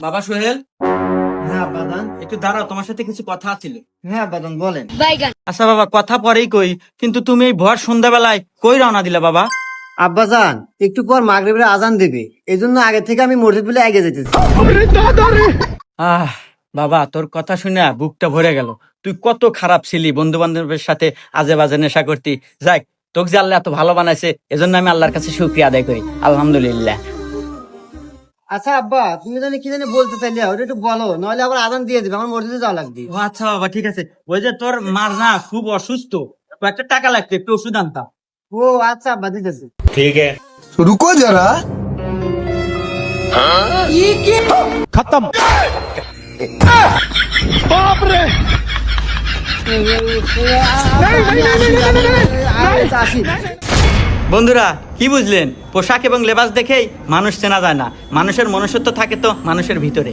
বাবা সোহেল, হ্যাঁ বাদান। একটু দাঁড়াও, তোমার সাথে কিছু কথা ছিল। হ্যাঁ বাদান, বলেন। আচ্ছা বাবা, কথা পরেই কই, কিন্তু তুমি এই ভর সন্ধ্যাবেলায় কই রওনা দিলা বাবা? আব্বাজান, একটু পর মাগরিবের আজান দেবে, এই জন্য আগে থেকে আমি মসজিদ বলে এগিয়ে যেতেছি। আহ বাবা, তোর কথা শুনে বুকটা ভরে গেল। তুই কত খারাপ ছিলি, বন্ধু বান্ধবের সাথে আজে বাজে নেশা করতি। যাক, তোকে যে আল্লাহ এত ভালো বানাইছে, এজন্য আমি আল্লাহর কাছে শুকরিয়া আদায় করি, আলহামদুলিল্লাহ। আচ্ছা আব্বা, তুমি জানি কি জানি বলতে চাইলে, ওটা একটু বলো, নইলে আবার আজান দিয়ে দিবে, আমার মসজিদে যাওয়া লাগবে। ও আচ্ছা বাবা, ঠিক আছে। ওই যে তোর মার না খুব অসুস্থ, কয়েকটা টাকা লাগতো, একটু ওষুধ আনতাম। ও আচ্ছা আব্বা, দিতেছি। ठीक है। रुको जरा। खत्म। আসি। বন্ধুরা, কি বুঝলেন? পোশাক এবং লেবাস দেখেই মানুষ চেনা যায় না, মানুষের মনুষ্যত্ব থাকে তো মানুষের ভিতরে।